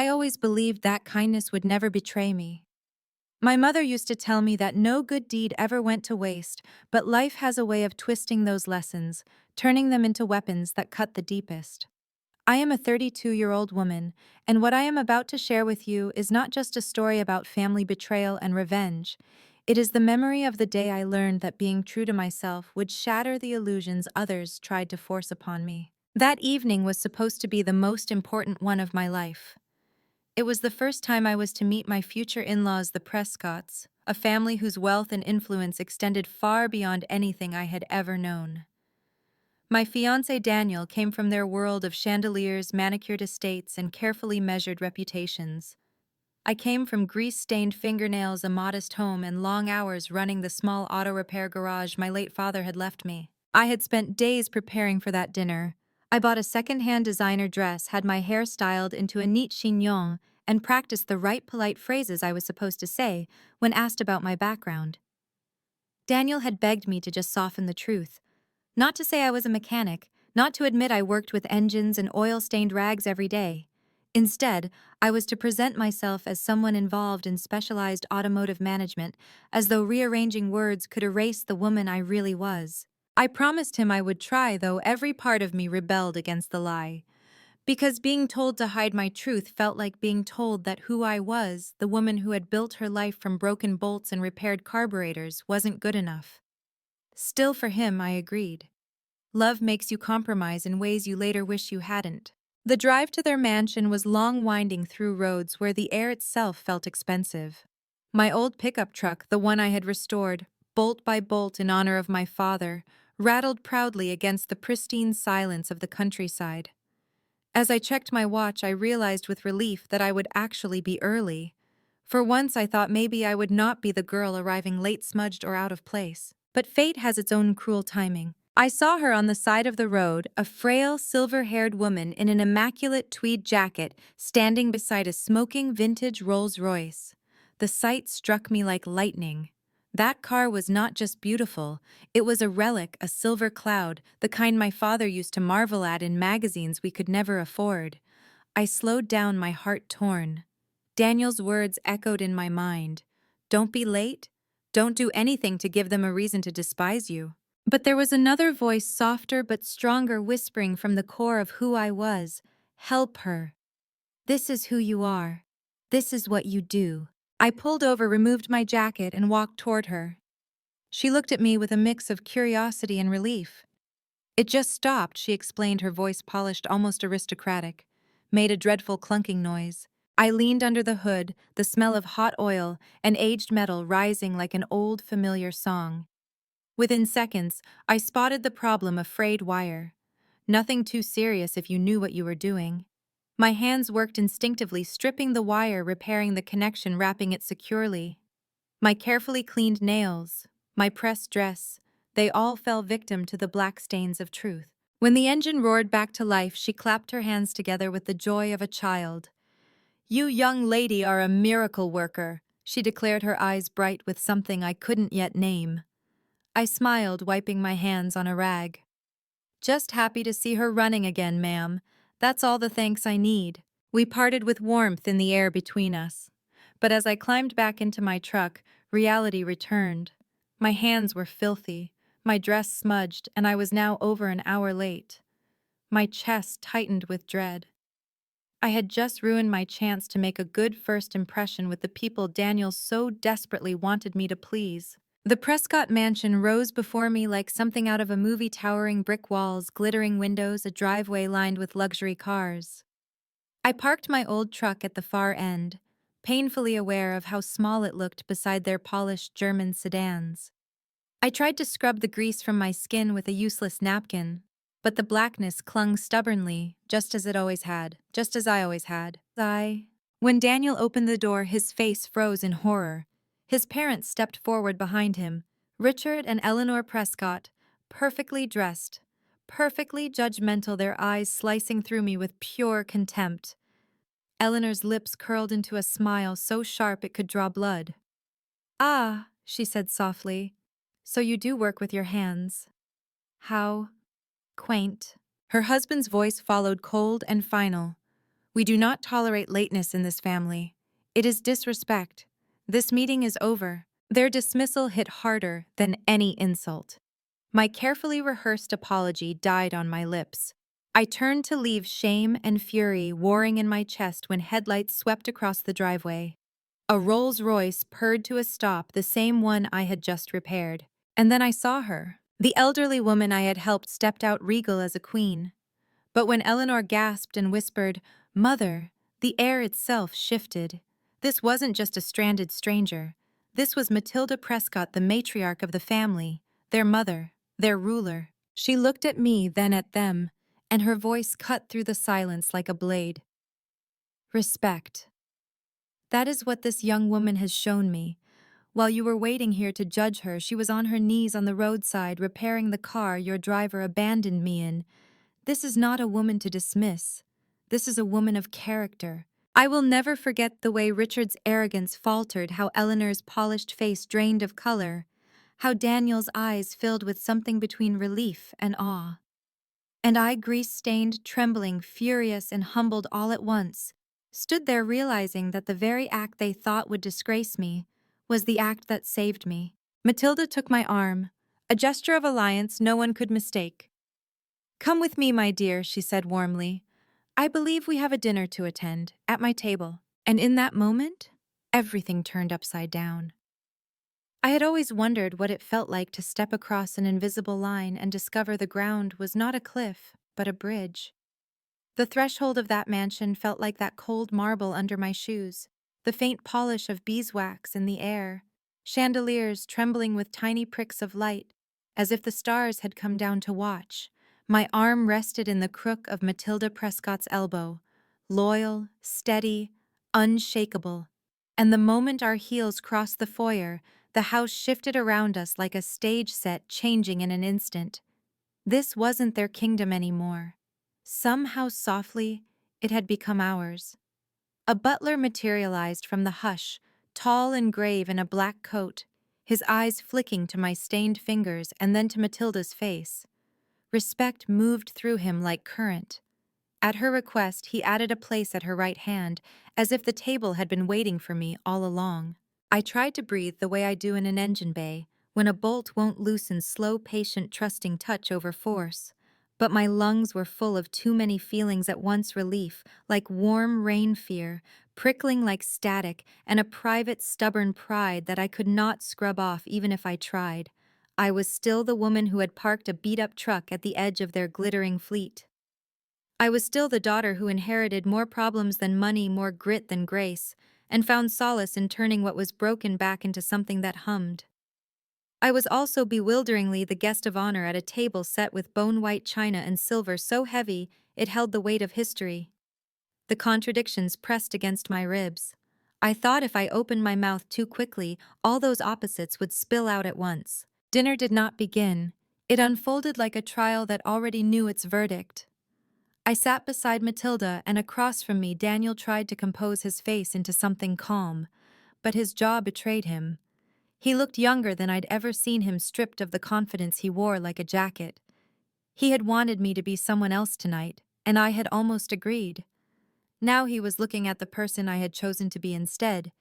I always believed that kindness would never betray me. My mother used to tell me that no good deed ever went to waste, but life has a way of twisting those lessons, turning them into weapons that cut the deepest. I am a 32-year-old woman, and what I am about to share with you is not just a story about family betrayal and revenge. It is the memory of the day I learned that being true to myself would shatter the illusions others tried to force upon me. That evening was supposed to be the most important one of my life. It was the first time I was to meet my future in-laws, the Prescotts, a family whose wealth and influence extended far beyond anything I had ever known. My fiancé Daniel came from their world of chandeliers, manicured estates, and carefully measured reputations. I came from grease-stained fingernails, a modest home, and long hours running the small auto repair garage my late father had left me. I had spent days preparing for that dinner. I bought a second-hand designer dress, had my hair styled into a neat chignon, and practiced the right polite phrases I was supposed to say when asked about my background. Daniel had begged me to just soften the truth. Not to say I was a mechanic, not to admit I worked with engines and oil-stained rags every day. Instead, I was to present myself as someone involved in specialized automotive management, as though rearranging words could erase the woman I really was. I promised him I would try, though every part of me rebelled against the lie. Because being told to hide my truth felt like being told that who I was, the woman who had built her life from broken bolts and repaired carburetors, wasn't good enough. Still, for him, I agreed. Love makes you compromise in ways you later wish you hadn't. The drive to their mansion was long, winding through roads where the air itself felt expensive. My old pickup truck, the one I had restored, bolt by bolt in honor of my father, rattled proudly against the pristine silence of the countryside. As I checked my watch, I realized with relief that I would actually be early. For once, I thought maybe I would not be the girl arriving late, smudged, or out of place. But fate has its own cruel timing. I saw her on the side of the road, a frail, silver-haired woman in an immaculate tweed jacket, standing beside a smoking vintage Rolls-Royce. The sight struck me like lightning. That car was not just beautiful, it was a relic, a silver cloud, the kind my father used to marvel at in magazines we could never afford. I slowed down, my heart torn. Daniel's words echoed in my mind. Don't be late. Don't do anything to give them a reason to despise you. But there was another voice, softer but stronger, whispering from the core of who I was. Help her. This is who you are. This is what you do. I pulled over, removed my jacket, and walked toward her. She looked at me with a mix of curiosity and relief. It just stopped, she explained, her voice polished, almost aristocratic. Made a dreadful clunking noise. I leaned under the hood, the smell of hot oil and aged metal rising like an old familiar song. Within seconds, I spotted the problem: a frayed wire. Nothing too serious if you knew what you were doing. My hands worked instinctively, stripping the wire, repairing the connection, wrapping it securely. My carefully cleaned nails, my pressed dress, they all fell victim to the black stains of truth. When the engine roared back to life, she clapped her hands together with the joy of a child. "You young lady are a miracle worker," she declared, her eyes bright with something I couldn't yet name. I smiled, wiping my hands on a rag. "Just happy to see her running again, ma'am. That's all the thanks I need." We parted with warmth in the air between us. But as I climbed back into my truck, reality returned. My hands were filthy, my dress smudged, and I was now over an hour late. My chest tightened with dread. I had just ruined my chance to make a good first impression with the people Daniel so desperately wanted me to please. The Prescott mansion rose before me like something out of a movie: towering brick walls, glittering windows, a driveway lined with luxury cars. I parked my old truck at the far end, painfully aware of how small it looked beside their polished German sedans. I tried to scrub the grease from my skin with a useless napkin, but the blackness clung stubbornly, just as it always had, just as I always had. When Daniel opened the door, his face froze in horror. His parents stepped forward behind him, Richard and Eleanor Prescott, perfectly dressed, perfectly judgmental, their eyes slicing through me with pure contempt. Eleanor's lips curled into a smile so sharp it could draw blood. "Ah," she said softly, "so you do work with your hands. How quaint." Her husband's voice followed, cold and final. We do not tolerate lateness in this family. It is disrespect. This meeting is over. Their dismissal hit harder than any insult. My carefully rehearsed apology died on my lips. I turned to leave, shame and fury warring in my chest when headlights swept across the driveway. A Rolls-Royce purred to a stop, the same one I had just repaired. And then I saw her. The elderly woman I had helped stepped out regal as a queen. But when Eleanor gasped and whispered, "Mother," the air itself shifted. This wasn't just a stranded stranger. This was Matilda Prescott, the matriarch of the family, their mother, their ruler. She looked at me, then at them, and her voice cut through the silence like a blade. Respect. That is what this young woman has shown me. While you were waiting here to judge her, she was on her knees on the roadside repairing the car your driver abandoned me in. This is not a woman to dismiss. This is a woman of character. I will never forget the way Richard's arrogance faltered, how Eleanor's polished face drained of color, how Daniel's eyes filled with something between relief and awe. And I, grease-stained, trembling, furious, and humbled all at once, stood there realizing that the very act they thought would disgrace me was the act that saved me. Matilda took my arm, a gesture of alliance no one could mistake. "Come with me, my dear," she said warmly. "I believe we have a dinner to attend, at my table." And in that moment, everything turned upside down. I had always wondered what it felt like to step across an invisible line and discover the ground was not a cliff, but a bridge. The threshold of that mansion felt like that cold marble under my shoes, the faint polish of beeswax in the air, chandeliers trembling with tiny pricks of light, as if the stars had come down to watch. My arm rested in the crook of Matilda Prescott's elbow, loyal, steady, unshakable. And the moment our heels crossed the foyer, the house shifted around us like a stage set changing in an instant. This wasn't their kingdom anymore. Somehow softly, it had become ours. A butler materialized from the hush, tall and grave in a black coat, his eyes flicking to my stained fingers and then to Matilda's face. Respect moved through him like current. At her request, he added a place at her right hand, as if the table had been waiting for me all along. I tried to breathe the way I do in an engine bay, when a bolt won't loosen slow, patient, trusting touch over force. But my lungs were full of too many feelings at once, relief, like warm rain fear, prickling like static, and a private, stubborn pride that I could not scrub off even if I tried. I was still the woman who had parked a beat-up truck at the edge of their glittering fleet. I was still the daughter who inherited more problems than money, more grit than grace, and found solace in turning what was broken back into something that hummed. I was also bewilderingly the guest of honor at a table set with bone-white china and silver so heavy it held the weight of history. The contradictions pressed against my ribs. I thought if I opened my mouth too quickly, all those opposites would spill out at once. Dinner did not begin. It unfolded like a trial that already knew its verdict. I sat beside Matilda, and across from me Daniel tried to compose his face into something calm, but his jaw betrayed him. He looked younger than I'd ever seen him, stripped of the confidence he wore like a jacket. He had wanted me to be someone else tonight, and I had almost agreed. Now he was looking at the person I had chosen to be instead,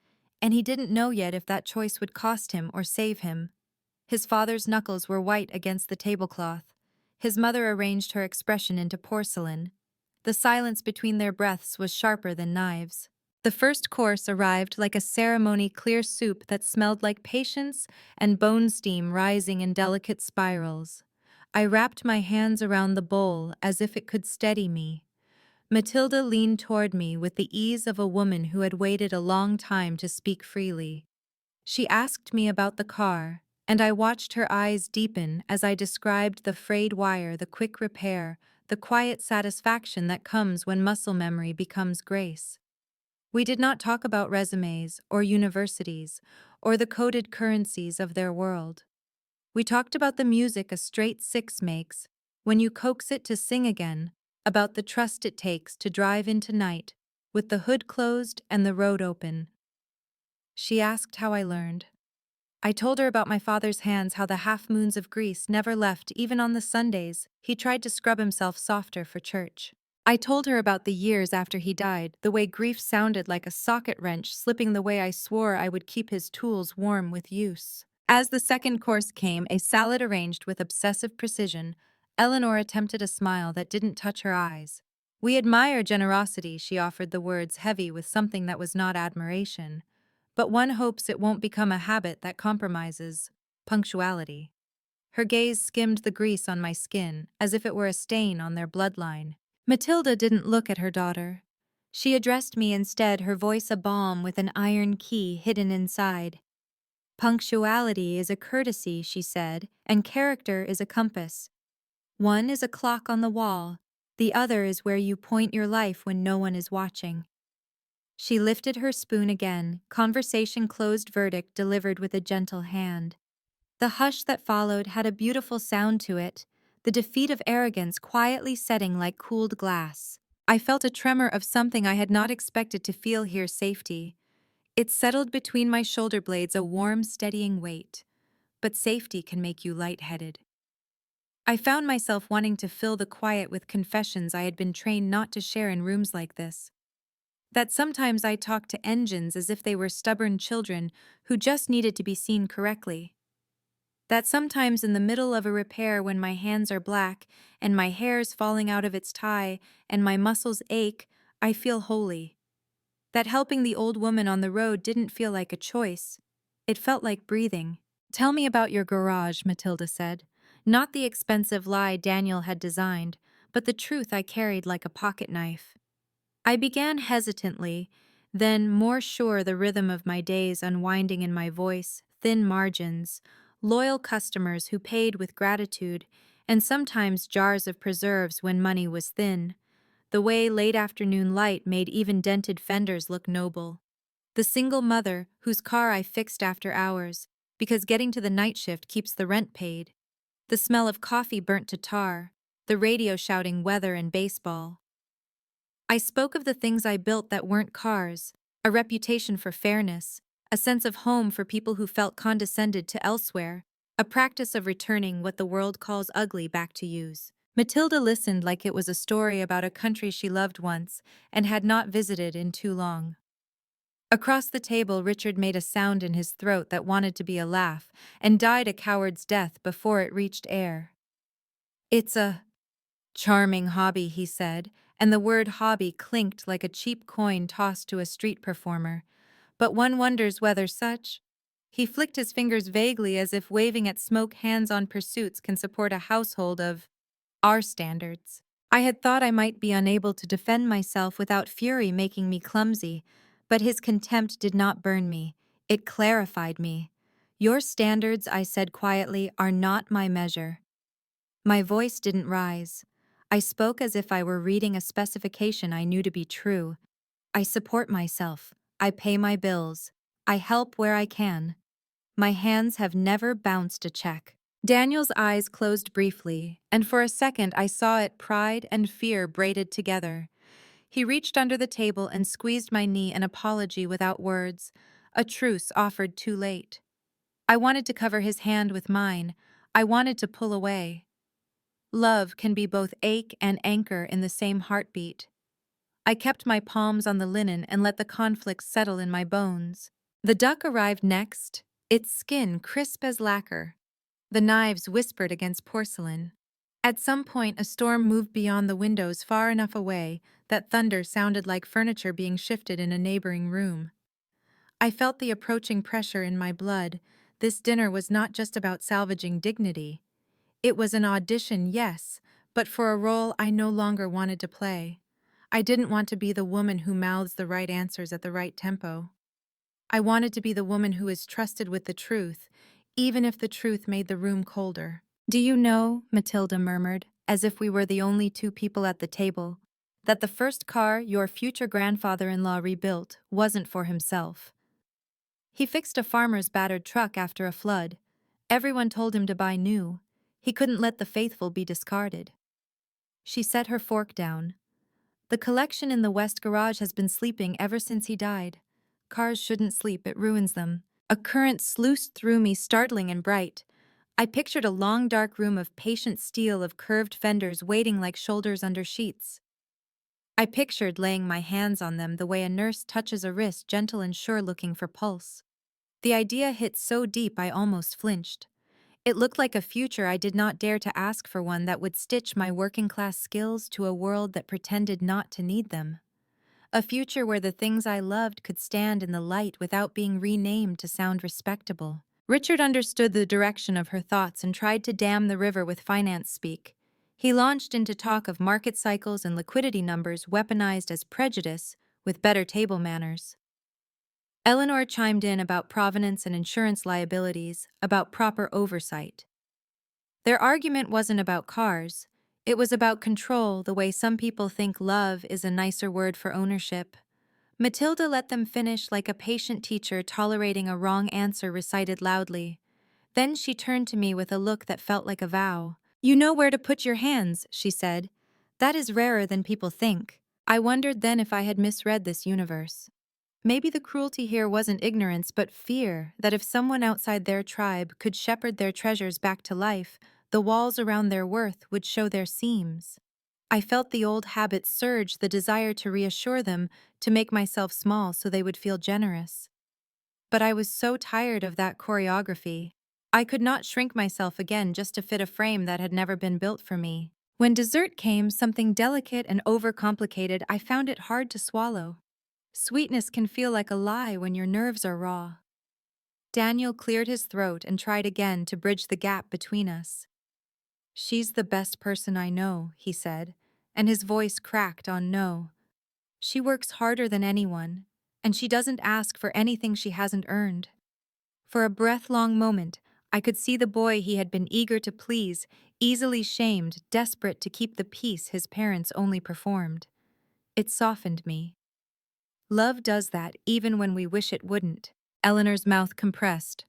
and he didn't know yet if that choice would cost him or save him. His father's knuckles were white against the tablecloth. His mother arranged her expression into porcelain. The silence between their breaths was sharper than knives. The first course arrived like a ceremony, clear soup that smelled like patience and bone steam rising in delicate spirals. I wrapped my hands around the bowl as if it could steady me. Matilda leaned toward me with the ease of a woman who had waited a long time to speak freely. She asked me about the car, and I watched her eyes deepen as I described the frayed wire, the quick repair, the quiet satisfaction that comes when muscle memory becomes grace. We did not talk about resumes or universities or the coded currencies of their world. We talked about the music a straight six makes when you coax it to sing again, about the trust it takes to drive into night with the hood closed and the road open. She asked how I learned. I told her about my father's hands, how the half-moons of Greece never left even on the Sundays he tried to scrub himself softer for church. I told her about the years after he died, the way grief sounded like a socket wrench slipping, the way I swore I would keep his tools warm with use. As the second course came, a salad arranged with obsessive precision, Eleanor attempted a smile that didn't touch her eyes. "We admire generosity," she offered, the words heavy with something that was not admiration. "But one hopes it won't become a habit that compromises punctuality." Her gaze skimmed the grease on my skin, as if it were a stain on their bloodline. Matilda didn't look at her daughter. She addressed me instead, her voice a balm with an iron key hidden inside. "Punctuality is a courtesy," she said, "and character is a compass. One is a clock on the wall, the other is where you point your life when no one is watching." She lifted her spoon again, conversation closed, verdict delivered with a gentle hand. The hush that followed had a beautiful sound to it, the defeat of arrogance quietly setting like cooled glass. I felt a tremor of something I had not expected to feel here, safety. It settled between my shoulder blades, a warm, steadying weight. But safety can make you lightheaded. I found myself wanting to fill the quiet with confessions I had been trained not to share in rooms like this. That sometimes I talked to engines as if they were stubborn children who just needed to be seen correctly. That sometimes in the middle of a repair, when my hands are black and my hair's falling out of its tie and my muscles ache, I feel holy. That helping the old woman on the road didn't feel like a choice. It felt like breathing. "Tell me about your garage," Matilda said. Not the expensive lie Daniel had designed, but the truth I carried like a pocket knife. I began hesitantly, then more sure, the rhythm of my days unwinding in my voice, thin margins, loyal customers who paid with gratitude, and sometimes jars of preserves when money was thin. The way late afternoon light made even dented fenders look noble. The single mother whose car I fixed after hours, because getting to the night shift keeps the rent paid. The smell of coffee burnt to tar, the radio shouting weather and baseball. I spoke of the things I built that weren't cars, a reputation for fairness, a sense of home for people who felt condescended to elsewhere, a practice of returning what the world calls ugly back to use. Matilda listened like it was a story about a country she loved once and had not visited in too long. Across the table, Richard made a sound in his throat that wanted to be a laugh and died a coward's death before it reached air. "It's a charming hobby," he said, and the word hobby clinked like a cheap coin tossed to a street performer. "But one wonders whether such—" He flicked his fingers vaguely, as if waving at smoke, hands-on pursuits can support a household of our standards. I had thought I might be unable to defend myself without fury making me clumsy, but his contempt did not burn me. It clarified me. "Your standards," I said quietly, "are not my measure." My voice didn't rise. I spoke as if I were reading a specification I knew to be true. "I support myself. I pay my bills. I help where I can. My hands have never bounced a check." Daniel's eyes closed briefly, and for a second I saw it, pride and fear braided together. He reached under the table and squeezed my knee, an apology without words, a truce offered too late. I wanted to cover his hand with mine. I wanted to pull away. Love can be both ache and anchor in the same heartbeat. I kept my palms on the linen and let the conflict settle in my bones. The duck arrived next, its skin crisp as lacquer. The knives whispered against porcelain. At some point, a storm moved beyond the windows, far enough away that thunder sounded like furniture being shifted in a neighboring room. I felt the approaching pressure in my blood. This dinner was not just about salvaging dignity. It was an audition, yes, but for a role I no longer wanted to play. I didn't want to be the woman who mouths the right answers at the right tempo. I wanted to be the woman who is trusted with the truth, even if the truth made the room colder. "Do you know," Matilda murmured, as if we were the only two people at the table, "that the first car your future grandfather-in-law rebuilt wasn't for himself? He fixed a farmer's battered truck after a flood. Everyone told him to buy new. He couldn't let the faithful be discarded." She set her fork down. "The collection in the West Garage has been sleeping ever since he died. Cars shouldn't sleep, it ruins them." A current sluiced through me, startling and bright. I pictured a long dark room of patient steel, of curved fenders waiting like shoulders under sheets. I pictured laying my hands on them the way a nurse touches a wrist, gentle and sure, looking for pulse. The idea hit so deep I almost flinched. It looked like a future I did not dare to ask for, one that would stitch my working-class skills to a world that pretended not to need them. A future where the things I loved could stand in the light without being renamed to sound respectable. Richard understood the direction of her thoughts and tried to dam the river with finance speak. He launched into talk of market cycles and liquidity numbers weaponized as prejudice, with better table manners. Eleanor chimed in about provenance and insurance liabilities, about proper oversight. Their argument wasn't about cars. It was about control, the way some people think love is a nicer word for ownership. Matilda let them finish like a patient teacher tolerating a wrong answer recited loudly. Then she turned to me with a look that felt like a vow. "You know where to put your hands," she said. "That is rarer than people think." I wondered then if I had misread this universe. Maybe the cruelty here wasn't ignorance but fear, that if someone outside their tribe could shepherd their treasures back to life, the walls around their worth would show their seams. I felt the old habit surge, the desire to reassure them, to make myself small so they would feel generous. But I was so tired of that choreography. I could not shrink myself again just to fit a frame that had never been built for me. When dessert came, something delicate and overcomplicated, I found it hard to swallow. Sweetness can feel like a lie when your nerves are raw. Daniel cleared his throat and tried again to bridge the gap between us. "She's the best person I know," he said, and his voice cracked on no. "She works harder than anyone, and she doesn't ask for anything she hasn't earned." For a breath-long moment, I could see the boy he had been eager to please, easily shamed, desperate to keep the peace his parents only performed. It softened me. Love does that even when we wish it wouldn't. Eleanor's mouth compressed.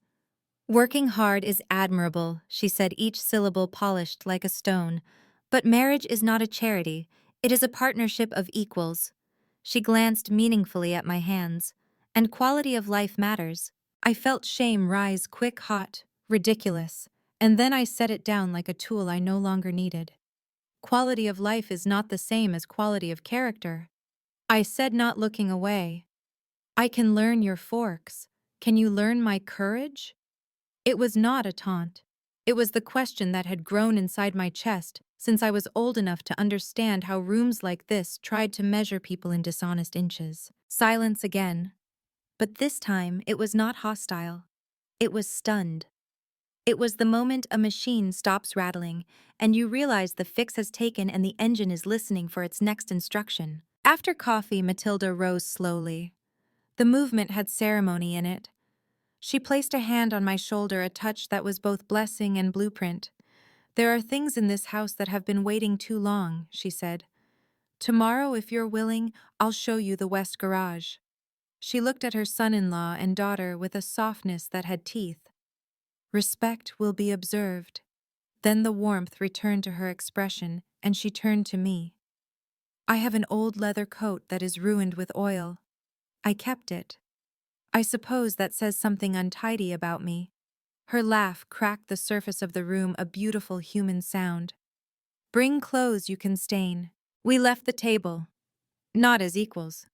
"Working hard is admirable," she said, each syllable polished like a stone. "But marriage is not a charity. It is a partnership of equals." She glanced meaningfully at my hands. "And quality of life matters." I felt shame rise quick, hot, ridiculous, and then I set it down like a tool I no longer needed. Quality of life is not the same as quality of character. I said, not looking away. "I can learn your forks. Can you learn my courage?" It was not a taunt. It was the question that had grown inside my chest since I was old enough to understand how rooms like this tried to measure people in dishonest inches. Silence again. But this time, it was not hostile. It was stunned. It was the moment a machine stops rattling, and you realize the fix has taken and the engine is listening for its next instruction. After coffee, Matilda rose slowly. The movement had ceremony in it. She placed a hand on my shoulder, a touch that was both blessing and blueprint. "There are things in this house that have been waiting too long," she said. "Tomorrow, if you're willing, I'll show you the West Garage." She looked at her son-in-law and daughter with a softness that had teeth. "Respect will be observed." Then the warmth returned to her expression, and she turned to me. "I have an old leather coat that is ruined with oil. I kept it. I suppose that says something untidy about me." Her laugh cracked the surface of the room, a beautiful human sound. "Bring clothes you can stain." We left the table. Not as equals.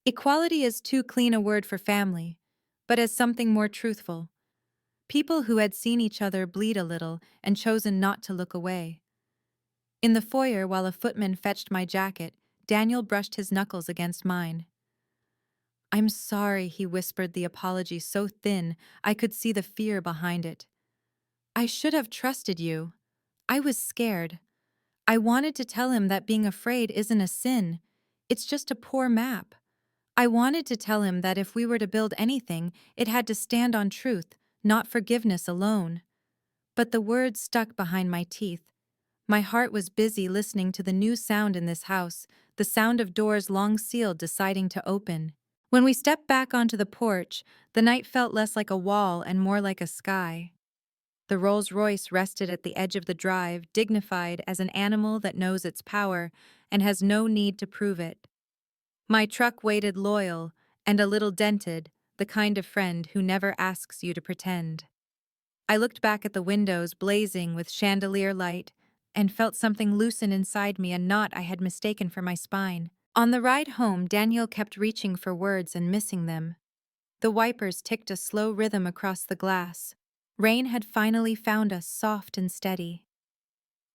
Equality is too clean a word for family, but as something more truthful. People who had seen each other bleed a little and chosen not to look away. In the foyer, while a footman fetched my jacket, Daniel brushed his knuckles against mine. "I'm sorry," he whispered, the apology so thin I could see the fear behind it. "I should have trusted you. I was scared. I wanted to tell him that being afraid isn't a sin. It's just a poor map. I wanted to tell him that if we were to build anything, it had to stand on truth, not forgiveness alone. But the words stuck behind my teeth. My heart was busy listening to the new sound in this house, the sound of doors long sealed deciding to open. When we stepped back onto the porch, the night felt less like a wall and more like a sky. The Rolls-Royce rested at the edge of the drive, dignified as an animal that knows its power and has no need to prove it. My truck waited, loyal and a little dented, the kind of friend who never asks you to pretend. I looked back at the windows blazing with chandelier light, and felt something loosen inside me, a knot I had mistaken for my spine. On the ride home, Daniel kept reaching for words and missing them. The wipers ticked a slow rhythm across the glass. Rain had finally found us soft and steady.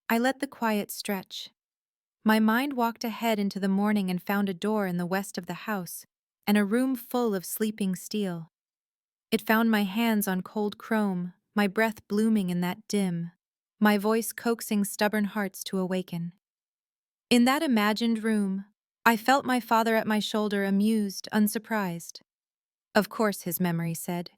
I let the quiet stretch. My mind walked ahead into the morning and found a door in the west of the house, and a room full of sleeping steel. It found my hands on cold chrome, my breath blooming in that dim, my voice coaxing stubborn hearts to awaken. In that imagined room, I felt my father at my shoulder, amused, unsurprised. Of course, his memory said.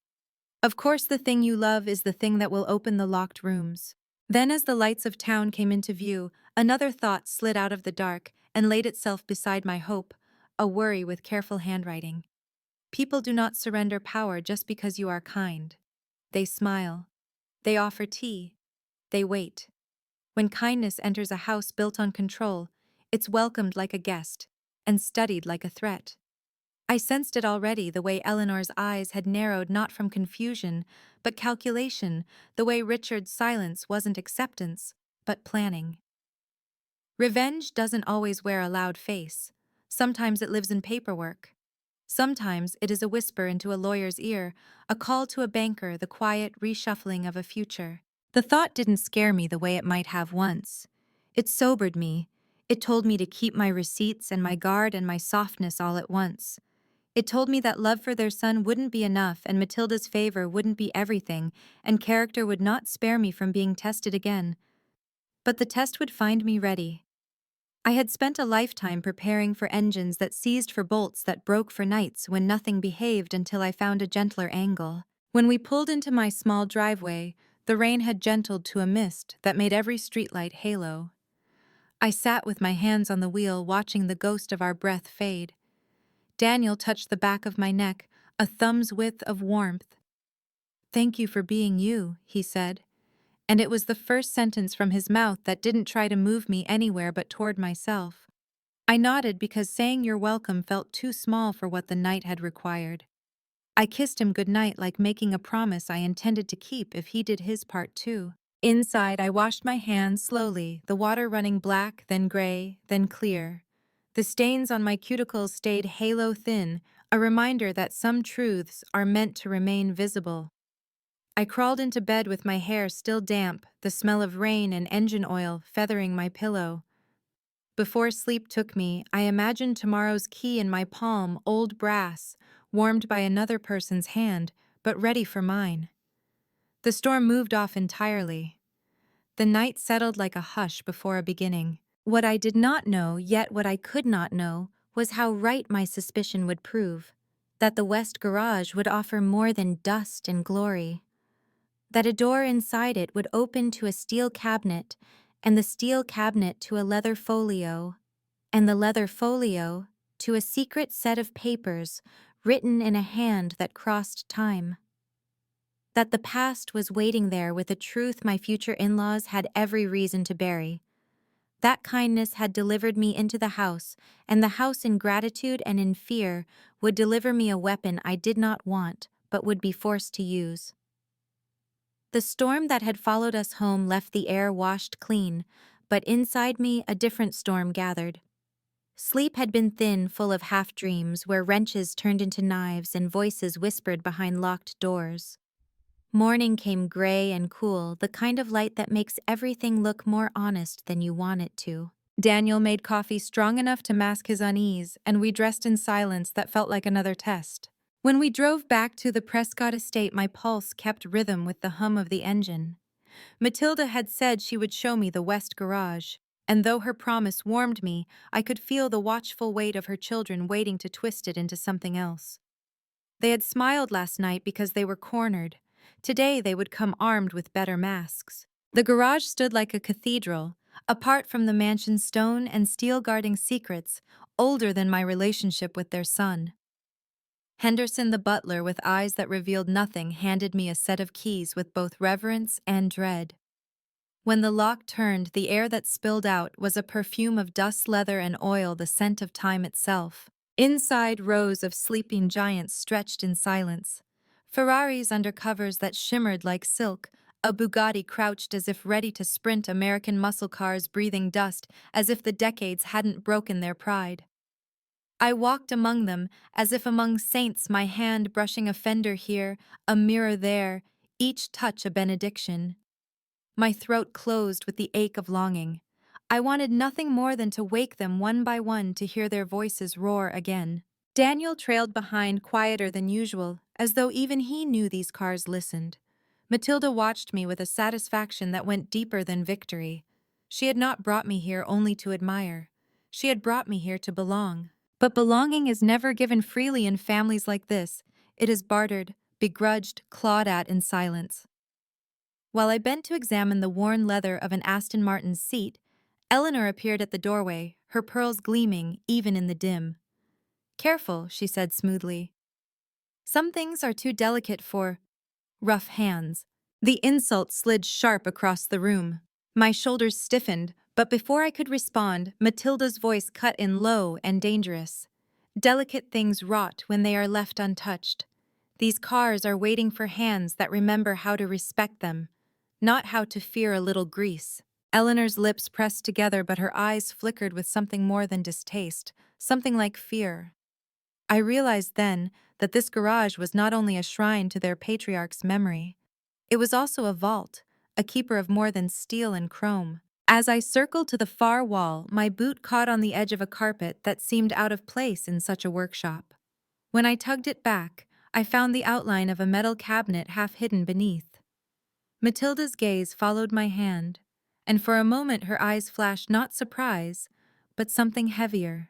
Of course, the thing you love is the thing that will open the locked rooms. Then, as the lights of town came into view, another thought slid out of the dark and laid itself beside my hope, a worry with careful handwriting. People do not surrender power just because you are kind. They smile. They offer tea. They wait. When kindness enters a house built on control, it's welcomed like a guest and studied like a threat. I sensed it already, the way Eleanor's eyes had narrowed not from confusion, but calculation, the way Richard's silence wasn't acceptance, but planning. Revenge doesn't always wear a loud face. Sometimes it lives in paperwork. Sometimes it is a whisper into a lawyer's ear, a call to a banker, the quiet reshuffling of a future. The thought didn't scare me the way it might have once. It sobered me. It told me to keep my receipts and my guard and my softness all at once. It told me that love for their son wouldn't be enough, and Matilda's favor wouldn't be everything, and character would not spare me from being tested again. But the test would find me ready. I had spent a lifetime preparing for engines that seized for bolts that broke for nights when nothing behaved until I found a gentler angle. When we pulled into my small driveway, the rain had gentled to a mist that made every streetlight halo. I sat with my hands on the wheel, watching the ghost of our breath fade. Daniel touched the back of my neck, a thumb's width of warmth. "Thank you for being you," he said. And it was the first sentence from his mouth that didn't try to move me anywhere but toward myself. I nodded because saying you're welcome felt too small for what the night had required. I kissed him goodnight, like making a promise I intended to keep if he did his part too. Inside, I washed my hands slowly, the water running black, then gray, then clear. The stains on my cuticles stayed halo thin, a reminder that some truths are meant to remain visible. I crawled into bed with my hair still damp, the smell of rain and engine oil feathering my pillow. Before sleep took me, I imagined tomorrow's key in my palm, old brass, warmed by another person's hand, but ready for mine. The storm moved off entirely. The night settled like a hush before a beginning. What I did not know, yet what I could not know, was how right my suspicion would prove. That the West Garage would offer more than dust and glory. That a door inside it would open to a steel cabinet, and the steel cabinet to a leather folio, and the leather folio to a secret set of papers written in a hand that crossed time. That the past was waiting there with a truth my future in-laws had every reason to bury. That kindness had delivered me into the house, and the house in gratitude and in fear would deliver me a weapon I did not want, but would be forced to use. The storm that had followed us home left the air washed clean, but inside me a different storm gathered. Sleep had been thin, full of half-dreams where wrenches turned into knives and voices whispered behind locked doors. Morning came gray and cool, the kind of light that makes everything look more honest than you want it to. Daniel made coffee strong enough to mask his unease, and we dressed in silence that felt like another test. When we drove back to the Prescott estate, my pulse kept rhythm with the hum of the engine. Matilda had said she would show me the West Garage, and though her promise warmed me, I could feel the watchful weight of her children waiting to twist it into something else. They had smiled last night because they were cornered. Today they would come armed with better masks. The garage stood like a cathedral, apart from the mansion's stone and steel guarding secrets, older than my relationship with their son. Henderson the butler, with eyes that revealed nothing, handed me a set of keys with both reverence and dread. When the lock turned, the air that spilled out was a perfume of dust, leather, and oil, the scent of time itself. Inside, rows of sleeping giants stretched in silence. Ferraris under covers that shimmered like silk, A Bugatti crouched as if ready to sprint American muscle cars breathing dust as if the decades hadn't broken their pride. I walked among them as if among saints, my hand brushing a fender here, a mirror there, each touch a benediction. My throat closed with the ache of longing. I wanted nothing more than to wake them one by one to hear their voices roar again. Daniel trailed behind quieter than usual, as though even he knew these cars listened. Matilda watched me with a satisfaction that went deeper than victory. She had not brought me here only to admire. She had brought me here to belong. But belonging is never given freely in families like this. It is bartered, begrudged, clawed at in silence. While I bent to examine the worn leather of an Aston Martin's seat, Eleanor appeared at the doorway, her pearls gleaming even in the dim. "Careful," she said smoothly. "Some things are too delicate for rough hands." The insult slid sharp across the room. My shoulders stiffened, but before I could respond, Matilda's voice cut in low and dangerous. "Delicate things rot when they are left untouched. These cars are waiting for hands that remember how to respect them, not how to fear a little grease." Eleanor's lips pressed together, but her eyes flickered with something more than distaste, something like fear. I realized then that this garage was not only a shrine to their patriarch's memory, it was also a vault, a keeper of more than steel and chrome. As I circled to the far wall, my boot caught on the edge of a carpet that seemed out of place in such a workshop. When I tugged it back, I found the outline of a metal cabinet half hidden beneath. Matilda's gaze followed my hand, and for a moment her eyes flashed not surprise, but something heavier.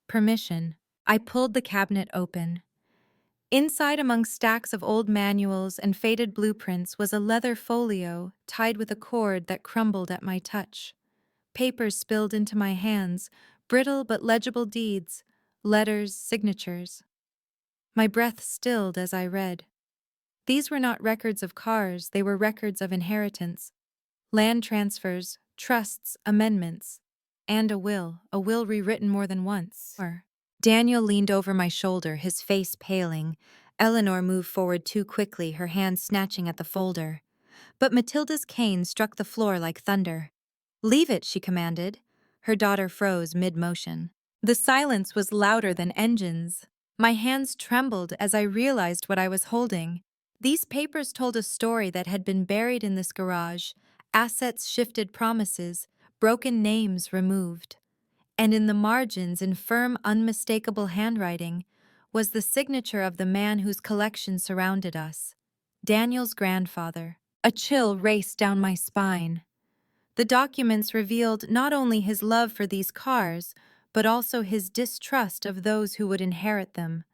Permission. I pulled the cabinet open. Inside, among stacks of old manuals and faded blueprints, was a leather folio tied with a cord that crumbled at my touch. Papers spilled into my hands, brittle but legible deeds, letters, signatures. My breath stilled as I read. These were not records of cars, they were records of inheritance. Land transfers, trusts, amendments, and a will rewritten more than once. Daniel leaned over my shoulder, his face paling. Eleanor moved forward too quickly, her hand snatching at the folder. But Matilda's cane struck the floor like thunder. "Leave it," she commanded. Her daughter froze mid-motion. The silence was louder than engines. My hands trembled as I realized what I was holding. These papers told a story that had been buried in this garage, assets shifted, promises, broken names removed. And in the margins, in firm, unmistakable handwriting, was the signature of the man whose collection surrounded us, Daniel's grandfather. A chill raced down my spine. The documents revealed not only his love for these cars, but also his distrust of those who would inherit them.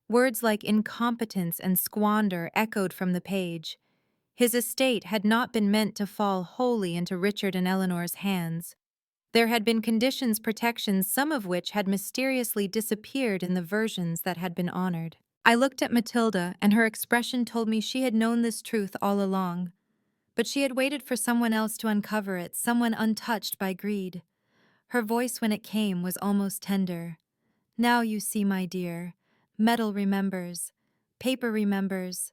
Words like incompetence and squander echoed from the page. His estate had not been meant to fall wholly into Richard and Eleanor's hands. There had been conditions, protections, some of which had mysteriously disappeared in the versions that had been honored. I looked at Matilda, and her expression told me she had known this truth all along. But she had waited for someone else to uncover it, someone untouched by greed. Her voice, when it came, was almost tender. "Now you see, my dear. Metal remembers. Paper remembers.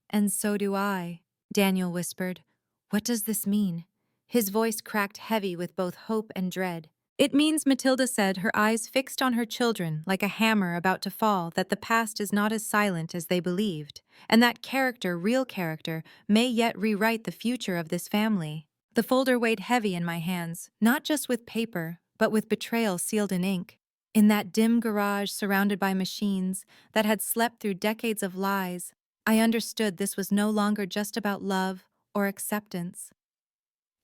And so do I," Daniel whispered. "What does this mean?" His voice cracked heavy with both hope and dread. "It means," Matilda said, her eyes fixed on her children like a hammer about to fall, "that the past is not as silent as they believed, and that character, real character, may yet rewrite the future of this family." The folder weighed heavy in my hands, not just with paper, but with betrayal sealed in ink. In that dim garage surrounded by machines that had slept through decades of lies, I understood this was no longer just about love or acceptance.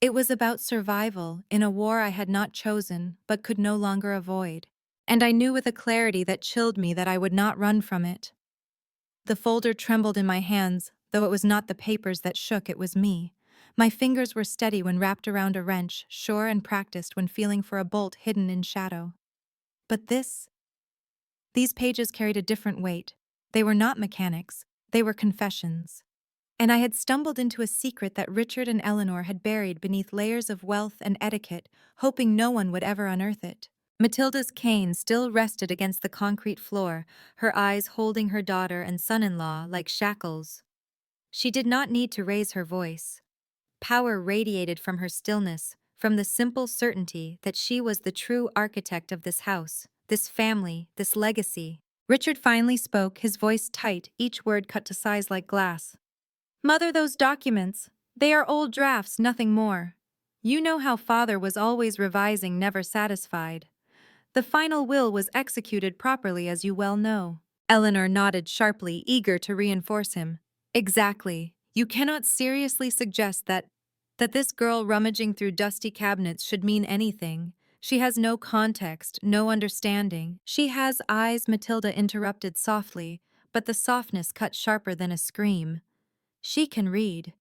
It was about survival in a war I had not chosen but could no longer avoid. And I knew with a clarity that chilled me that I would not run from it. The folder trembled in my hands, though it was not the papers that shook, it was me. My fingers were steady when wrapped around a wrench, sure and practiced when feeling for a bolt hidden in shadow. But these pages carried a different weight. They were not mechanics, they were confessions. And I had stumbled into a secret that Richard and Eleanor had buried beneath layers of wealth and etiquette, hoping no one would ever unearth it. Matilda's cane still rested against the concrete floor, her eyes holding her daughter and son-in-law like shackles. She did not need to raise her voice. Power radiated from her stillness, from the simple certainty that she was the true architect of this house, this family, this legacy. Richard finally spoke, his voice tight, each word cut to size like glass. "Mother, those documents. They are old drafts, nothing more. You know how father was always revising, never satisfied. The final will was executed properly, as you well know." Eleanor nodded sharply, eager to reinforce him. "Exactly. You cannot seriously suggest that this girl rummaging through dusty cabinets should mean anything. She has no context, no understanding. She has eyes," Matilda interrupted softly, but the softness cut sharper than a scream. "She can read.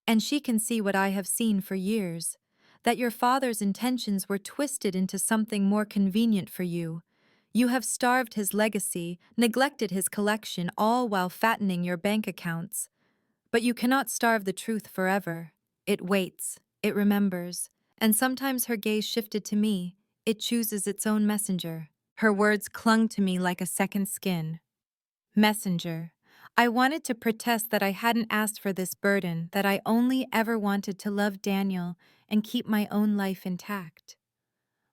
And she can see what I have seen for years, that your father's intentions were twisted into something more convenient for you. You have starved his legacy, neglected his collection, all while fattening your bank accounts. But you cannot starve the truth forever. It waits, it remembers, and sometimes her gaze shifted to me. It chooses its own messenger." Her words clung to me like a second skin. Messenger. I wanted to protest that I hadn't asked for this burden, that I only ever wanted to love Daniel and keep my own life intact.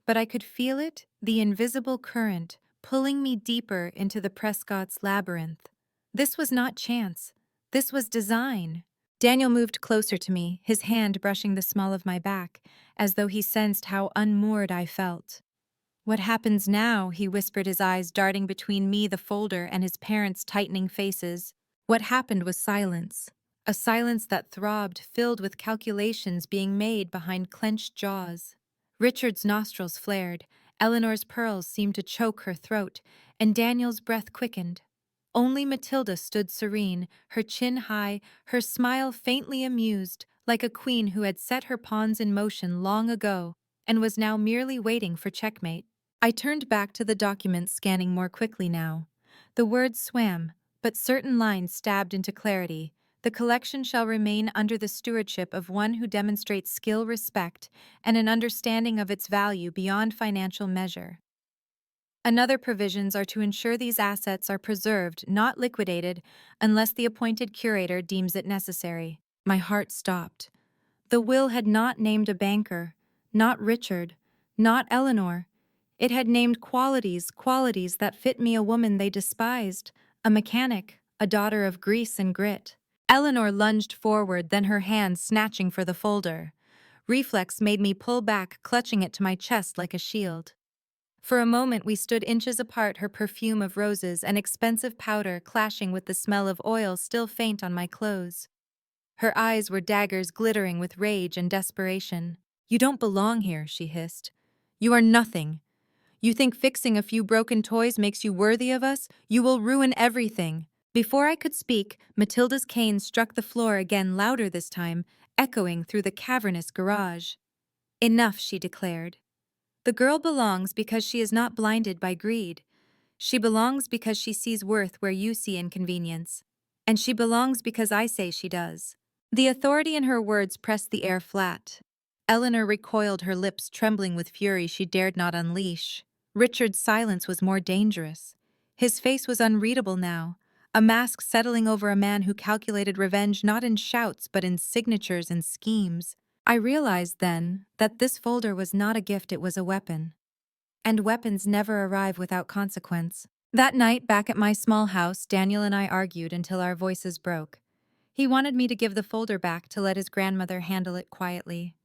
But I could feel it, the invisible current, pulling me deeper into the Prescott's labyrinth. This was not chance. This was design. Daniel moved closer to me, his hand brushing the small of my back, as though he sensed how unmoored I felt. "What happens now?" he whispered, his eyes darting between me, the folder, and his parents' tightening faces. What happened was silence. A silence that throbbed, filled with calculations being made behind clenched jaws. Richard's nostrils flared, Eleanor's pearls seemed to choke her throat, and Daniel's breath quickened. Only Matilda stood serene, her chin high, her smile faintly amused, like a queen who had set her pawns in motion long ago and was now merely waiting for checkmate. I turned back to the document, scanning more quickly now. The words swam, but certain lines stabbed into clarity. "The collection shall remain under the stewardship of one who demonstrates skill, respect, and an understanding of its value beyond financial measure. Another provisions are to ensure these assets are preserved, not liquidated, unless the appointed curator deems it necessary." My heart stopped. The will had not named a banker, not Richard, not Eleanor. It had named qualities that fit me, a woman they despised, a mechanic, a daughter of grease and grit. Eleanor lunged forward, then her hand snatching for the folder. Reflex made me pull back, clutching it to my chest like a shield. For a moment we stood inches apart, her perfume of roses and expensive powder clashing with the smell of oil still faint on my clothes. Her eyes were daggers glittering with rage and desperation. "You don't belong here," she hissed. "You are nothing. You think fixing a few broken toys makes you worthy of us? You will ruin everything." Before I could speak, Matilda's cane struck the floor again, louder this time, echoing through the cavernous garage. "Enough," she declared. "The girl belongs because she is not blinded by greed. She belongs because she sees worth where you see inconvenience. And she belongs because I say she does." The authority in her words pressed the air flat. Eleanor recoiled, her lips trembling with fury she dared not unleash. Richard's silence was more dangerous. His face was unreadable now, a mask settling over a man who calculated revenge not in shouts but in signatures and schemes. I realized then that this folder was not a gift, it was a weapon. And weapons never arrive without consequence. That night, back at my small house, Daniel and I argued until our voices broke. He wanted me to give the folder back, to let his grandmother handle it quietly.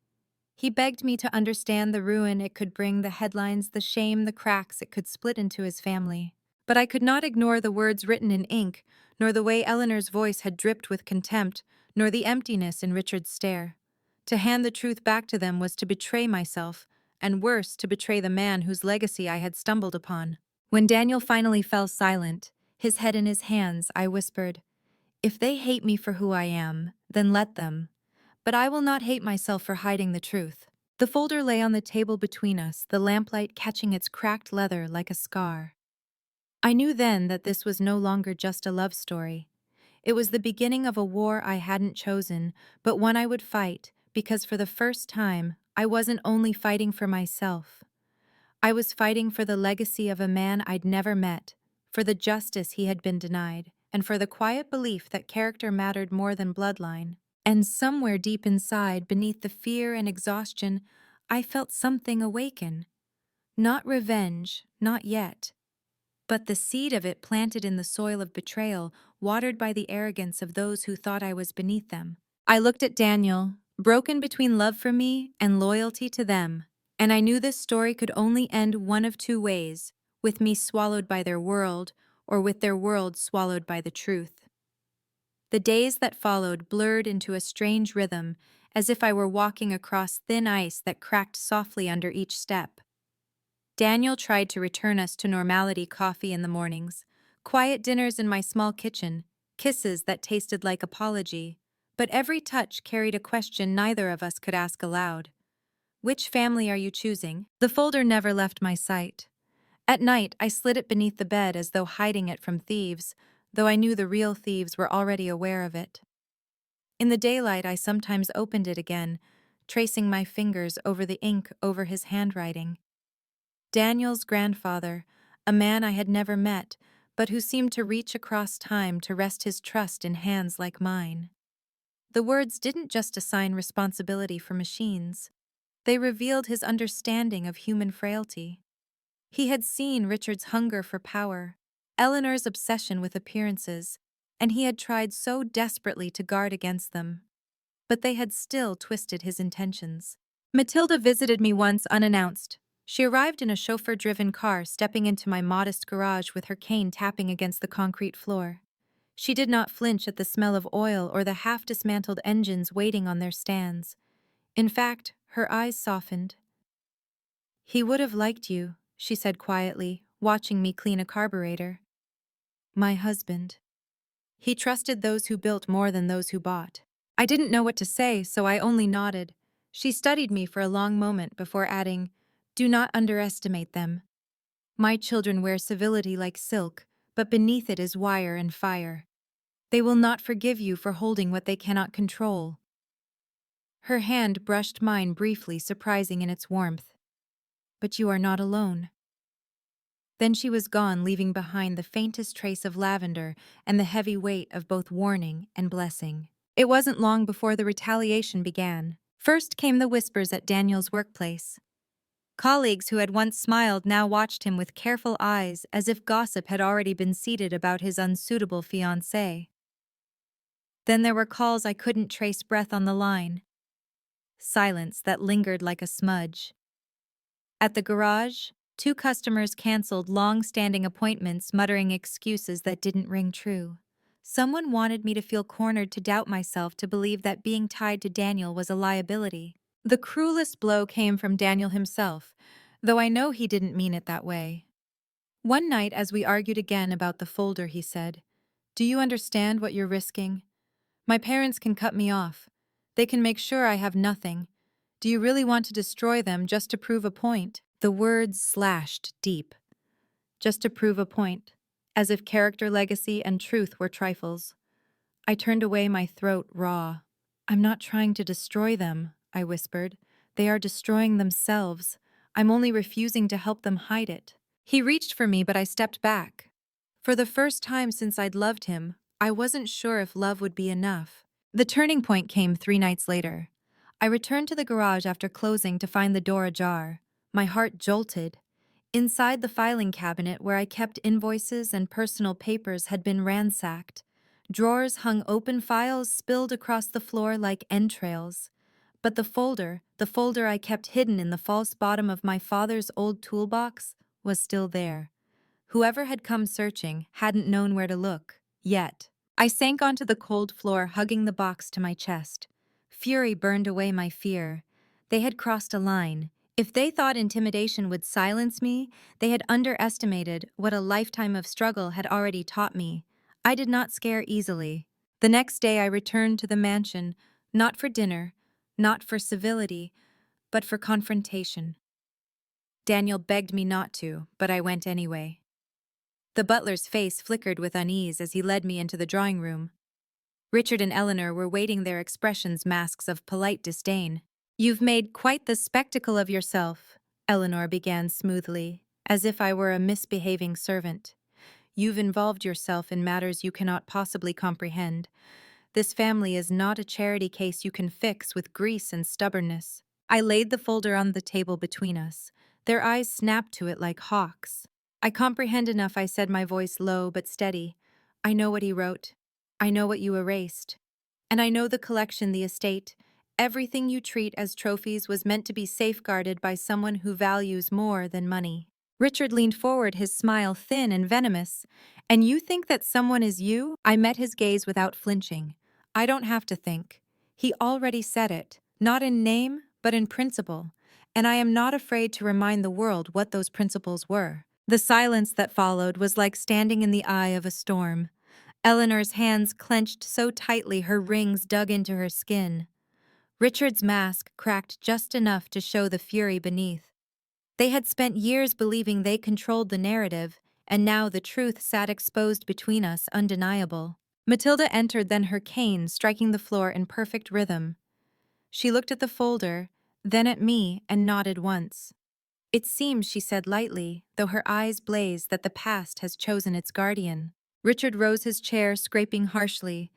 He begged me to understand the ruin it could bring, the headlines, the shame, the cracks it could split into his family. But I could not ignore the words written in ink, nor the way Eleanor's voice had dripped with contempt, nor the emptiness in Richard's stare. To hand the truth back to them was to betray myself, and worse, to betray the man whose legacy I had stumbled upon. When Daniel finally fell silent, his head in his hands, I whispered, "If they hate me for who I am, then let them. But I will not hate myself for hiding the truth." The folder lay on the table between us, the lamplight catching its cracked leather like a scar. I knew then that this was no longer just a love story. It was the beginning of a war I hadn't chosen, but one I would fight, because for the first time, I wasn't only fighting for myself. I was fighting for the legacy of a man I'd never met, for the justice he had been denied, and for the quiet belief that character mattered more than bloodline. And somewhere deep inside, beneath the fear and exhaustion, I felt something awaken. Not revenge, not yet, but the seed of it planted in the soil of betrayal, watered by the arrogance of those who thought I was beneath them. I looked at Daniel, broken between love for me and loyalty to them, and I knew this story could only end one of two ways, with me swallowed by their world, or with their world swallowed by the truth. The days that followed blurred into a strange rhythm, as if I were walking across thin ice that cracked softly under each step. Daniel tried to return us to normality: coffee in the mornings, quiet dinners in my small kitchen, kisses that tasted like apology. But every touch carried a question neither of us could ask aloud. Which family are you choosing? The folder never left my sight. At night, I slid it beneath the bed as though hiding it from thieves, though I knew the real thieves were already aware of it. In the daylight, I sometimes opened it again, tracing my fingers over the ink over his handwriting. Daniel's grandfather, a man I had never met, but who seemed to reach across time to rest his trust in hands like mine. The words didn't just assign responsibility for machines. They revealed his understanding of human frailty. He had seen Richard's hunger for power, Eleanor's obsession with appearances, and he had tried so desperately to guard against them. But they had still twisted his intentions. Matilda visited me once unannounced. She arrived in a chauffeur-driven car, stepping into my modest garage with her cane tapping against the concrete floor. She did not flinch at the smell of oil or the half-dismantled engines waiting on their stands. In fact, her eyes softened. "He would have liked you," she said quietly, watching me clean a carburetor. "My husband. He trusted those who built more than those who bought." I didn't know what to say, so I only nodded. She studied me for a long moment before adding, "Do not underestimate them. My children wear civility like silk, but beneath it is wire and fire. They will not forgive you for holding what they cannot control." Her hand brushed mine briefly, surprising in its warmth. "But you are not alone." Then she was gone, leaving behind the faintest trace of lavender and the heavy weight of both warning and blessing. It wasn't long before the retaliation began. First came the whispers at Daniel's workplace. Colleagues who had once smiled now watched him with careful eyes, as if gossip had already been seeded about his unsuitable fiancé. Then there were calls I couldn't trace, breath on the line. Silence that lingered like a smudge. At the garage, two customers canceled long-standing appointments, muttering excuses that didn't ring true. Someone wanted me to feel cornered, to doubt myself, to believe that being tied to Daniel was a liability. The cruelest blow came from Daniel himself, though I know he didn't mean it that way. One night, as we argued again about the folder, he said, "Do you understand what you're risking? My parents can cut me off. They can make sure I have nothing. Do you really want to destroy them just to prove a point?" The words slashed deep. Just to prove a point, as if character, legacy, and truth were trifles. I turned away, my throat raw. "I'm not trying to destroy them," I whispered. "They are destroying themselves. I'm only refusing to help them hide it." He reached for me, but I stepped back. For the first time since I'd loved him, I wasn't sure if love would be enough. The turning point came 3 nights later. I returned to the garage after closing to find the door ajar. My heart jolted. Inside, the filing cabinet where I kept invoices and personal papers had been ransacked. Drawers hung open, files spilled across the floor like entrails. But the folder I kept hidden in the false bottom of my father's old toolbox, was still there. Whoever had come searching hadn't known where to look, yet. I sank onto the cold floor, hugging the box to my chest. Fury burned away my fear. They had crossed a line. If they thought intimidation would silence me, they had underestimated what a lifetime of struggle had already taught me. I did not scare easily. The next day I returned to the mansion, not for dinner, not for civility, but for confrontation. Daniel begged me not to, but I went anyway. The butler's face flickered with unease as he led me into the drawing room. Richard and Eleanor were waiting, their expressions masks of polite disdain. "You've made quite the spectacle of yourself," Eleanor began smoothly, as if I were a misbehaving servant. You've involved yourself in matters you cannot possibly comprehend. This family is not a charity case you can fix with grease and stubbornness. I laid the folder on the table between us. Their eyes snapped to it like hawks. I comprehend enough, I said, my voice low but steady. I know what he wrote. I know what you erased. And I know the collection, the estate. Everything you treat as trophies was meant to be safeguarded by someone who values more than money. Richard leaned forward, his smile thin and venomous. And you think that someone is you? I met his gaze without flinching. I don't have to think. He already said it, not in name, but in principle. And I am not afraid to remind the world what those principles were. The silence that followed was like standing in the eye of a storm. Eleanor's hands clenched so tightly her rings dug into her skin. Richard's mask cracked just enough to show the fury beneath. They had spent years believing they controlled the narrative, and now the truth sat exposed between us, undeniable. Matilda entered, then her cane striking the floor in perfect rhythm. She looked at the folder, then at me, and nodded once. It seems, she said lightly, though her eyes blazed, that the past has chosen its guardian. Richard rose his chair, scraping harshly.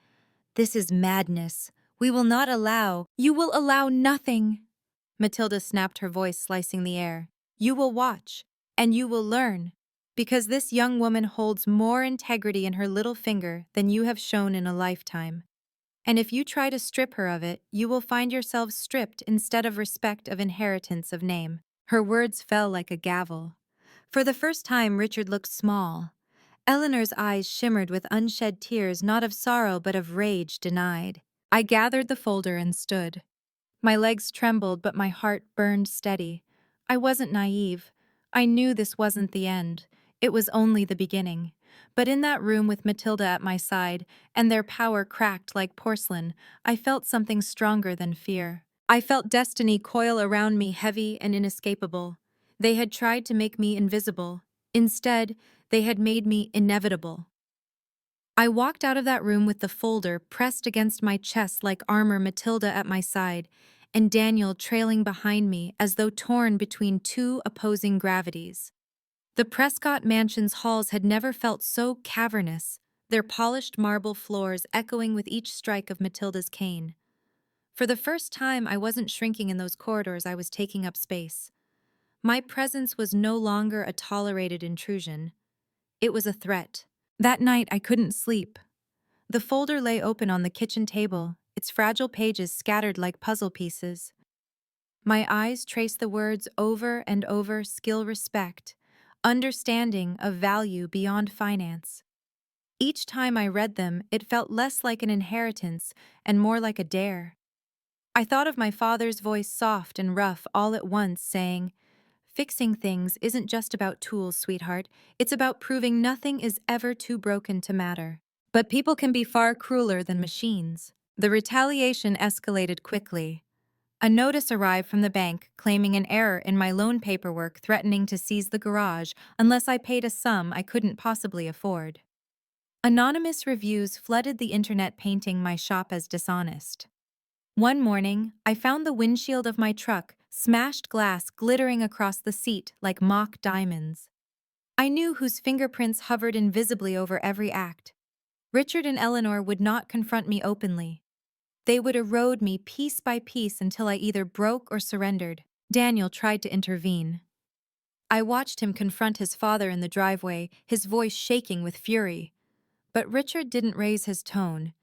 This is madness. We will not allow— You will allow nothing. Matilda snapped, her voice slicing the air. You will watch, and you will learn, because this young woman holds more integrity in her little finger than you have shown in a lifetime. And if you try to strip her of it, you will find yourselves stripped instead of respect, of inheritance, of name. Her words fell like a gavel. For the first time, Richard looked small. Eleanor's eyes shimmered with unshed tears, not of sorrow but of rage denied. I gathered the folder and stood. My legs trembled, but my heart burned steady. I wasn't naive. I knew this wasn't the end. It was only the beginning. But in that room with Matilda at my side, and their power cracked like porcelain, I felt something stronger than fear. I felt destiny coil around me, heavy and inescapable. They had tried to make me invisible. Instead, they had made me inevitable. I walked out of that room with the folder pressed against my chest like armor, Matilda at my side, and Daniel trailing behind me as though torn between two opposing gravities. The Prescott Mansion's halls had never felt so cavernous, their polished marble floors echoing with each strike of Matilda's cane. For the first time, I wasn't shrinking in those corridors, I was taking up space. My presence was no longer a tolerated intrusion. It was a threat. That night, I couldn't sleep. The folder lay open on the kitchen table, its fragile pages scattered like puzzle pieces. My eyes traced the words over and over: skill, respect, understanding of value beyond finance. Each time I read them, it felt less like an inheritance and more like a dare. I thought of my father's voice, soft and rough all at once, saying, "Fixing things isn't just about tools, sweetheart. It's about proving nothing is ever too broken to matter." But people can be far crueler than machines. The retaliation escalated quickly. A notice arrived from the bank claiming an error in my loan paperwork, threatening to seize the garage unless I paid a sum I couldn't possibly afford. Anonymous reviews flooded the internet, painting my shop as dishonest. One morning, I found the windshield of my truck, smashed glass glittering across the seat like mock diamonds. I knew whose fingerprints hovered invisibly over every act. Richard and Eleanor would not confront me openly. They would erode me piece by piece until I either broke or surrendered. Daniel tried to intervene. I watched him confront his father in the driveway, his voice shaking with fury. But Richard didn't raise his tone.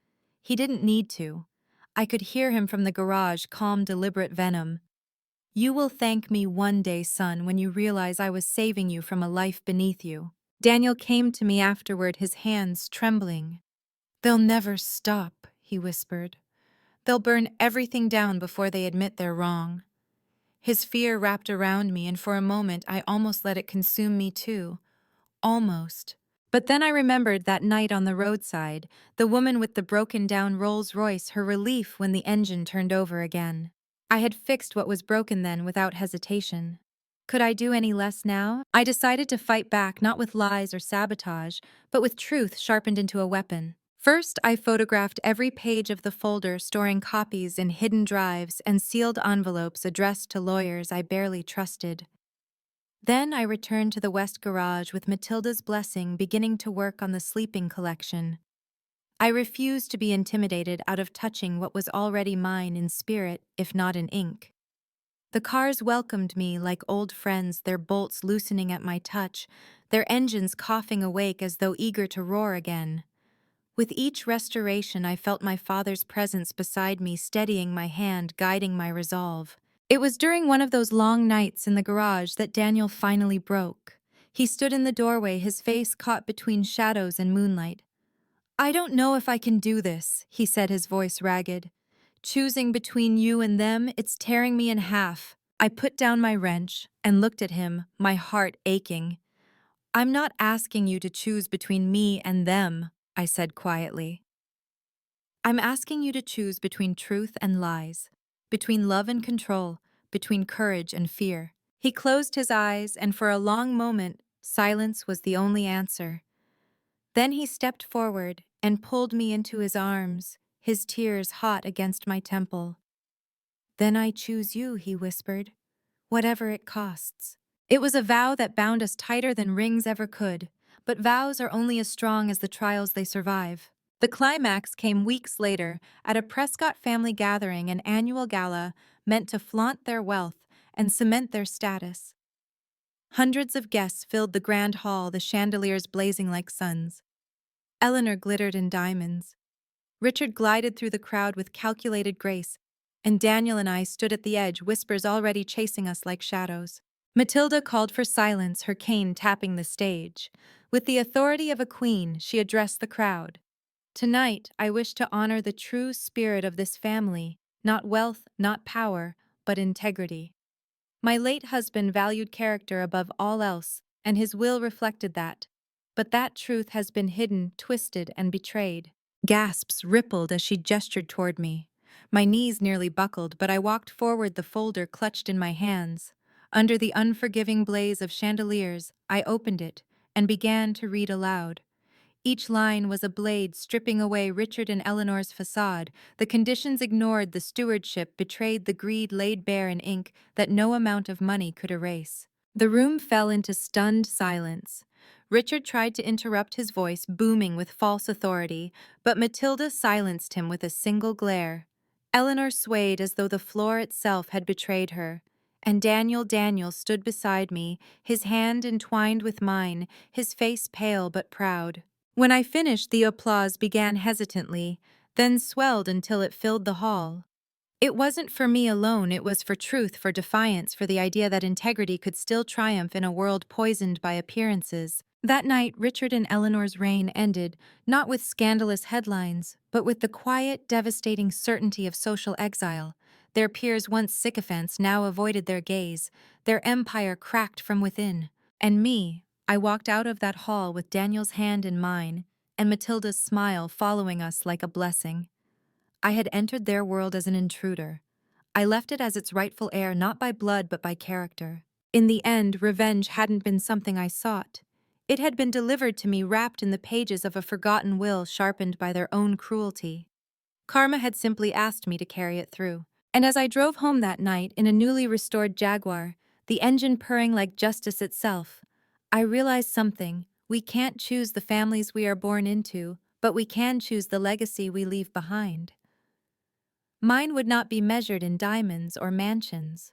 He didn't need to. I could hear him from the garage, calm, deliberate venom. "You will thank me one day, son, when you realize I was saving you from a life beneath you." Daniel came to me afterward, his hands trembling. "They'll never stop," he whispered. "They'll burn everything down before they admit they're wrong." His fear wrapped around me, and for a moment I almost let it consume me too. Almost. But then I remembered that night on the roadside, the woman with the broken-down Rolls-Royce, her relief when the engine turned over again. I had fixed what was broken then without hesitation. Could I do any less now? I decided to fight back, not with lies or sabotage, but with truth sharpened into a weapon. First, I photographed every page of the folder, storing copies in hidden drives and sealed envelopes addressed to lawyers I barely trusted. Then I returned to the West Garage with Matilda's blessing, beginning to work on the sleeping collection. I refused to be intimidated out of touching what was already mine in spirit, if not in ink. The cars welcomed me like old friends, their bolts loosening at my touch, their engines coughing awake as though eager to roar again. With each restoration, I felt my father's presence beside me, steadying my hand, guiding my resolve. It was during one of those long nights in the garage that Daniel finally broke. He stood in the doorway, his face caught between shadows and moonlight. "I don't know if I can do this," he said, his voice ragged. "Choosing between you and them, it's tearing me in half." I put down my wrench and looked at him, my heart aching. "I'm not asking you to choose between me and them," I said quietly. "I'm asking you to choose between truth and lies, between love and control, between courage and fear." He closed his eyes, and for a long moment, silence was the only answer. Then he stepped forward and pulled me into his arms, his tears hot against my temple. "Then I choose you," he whispered, "whatever it costs." It was a vow that bound us tighter than rings ever could, but vows are only as strong as the trials they survive. The climax came weeks later at a Prescott family gathering, an annual gala meant to flaunt their wealth and cement their status. Hundreds of guests filled the grand hall, the chandeliers blazing like suns. Eleanor glittered in diamonds. Richard glided through the crowd with calculated grace, and Daniel and I stood at the edge, whispers already chasing us like shadows. Matilda called for silence, her cane tapping the stage. With the authority of a queen, she addressed the crowd. "Tonight, I wish to honor the true spirit of this family, not wealth, not power, but integrity. My late husband valued character above all else, and his will reflected that. But that truth has been hidden, twisted, and betrayed." Gasps rippled as she gestured toward me. My knees nearly buckled, but I walked forward, the folder clutched in my hands. Under the unforgiving blaze of chandeliers, I opened it and began to read aloud. Each line was a blade stripping away Richard and Eleanor's facade. The conditions ignored, the stewardship betrayed, the greed laid bare in ink that no amount of money could erase. The room fell into stunned silence. Richard tried to interrupt, his voice booming with false authority, but Matilda silenced him with a single glare. Eleanor swayed as though the floor itself had betrayed her. And Daniel stood beside me, his hand entwined with mine, his face pale but proud. When I finished, the applause began hesitantly, then swelled until it filled the hall. It wasn't for me alone, it was for truth, for defiance, for the idea that integrity could still triumph in a world poisoned by appearances. That night, Richard and Eleanor's reign ended, not with scandalous headlines, but with the quiet, devastating certainty of social exile. Their peers, once sycophants, now avoided their gaze. Their empire cracked from within. And me, I walked out of that hall with Daniel's hand in mine, and Matilda's smile following us like a blessing. I had entered their world as an intruder. I left it as its rightful heir, not by blood but by character. In the end, revenge hadn't been something I sought. It had been delivered to me wrapped in the pages of a forgotten will sharpened by their own cruelty. Karma had simply asked me to carry it through. And as I drove home that night in a newly restored Jaguar, the engine purring like justice itself, I realized something. We can't choose the families we are born into, but we can choose the legacy we leave behind. Mine would not be measured in diamonds or mansions.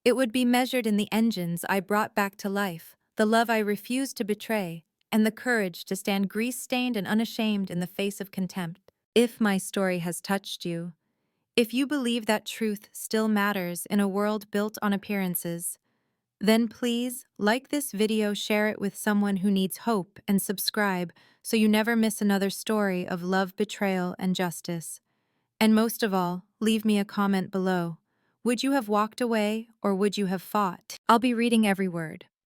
It would be measured in the engines I brought back to life, the love I refused to betray, and the courage to stand grease-stained and unashamed in the face of contempt. If my story has touched you, if you believe that truth still matters in a world built on appearances, then please like this video, share it with someone who needs hope, and subscribe so you never miss another story of love, betrayal, and justice. And most of all, leave me a comment below. Would you have walked away or would you have fought? I'll be reading every word.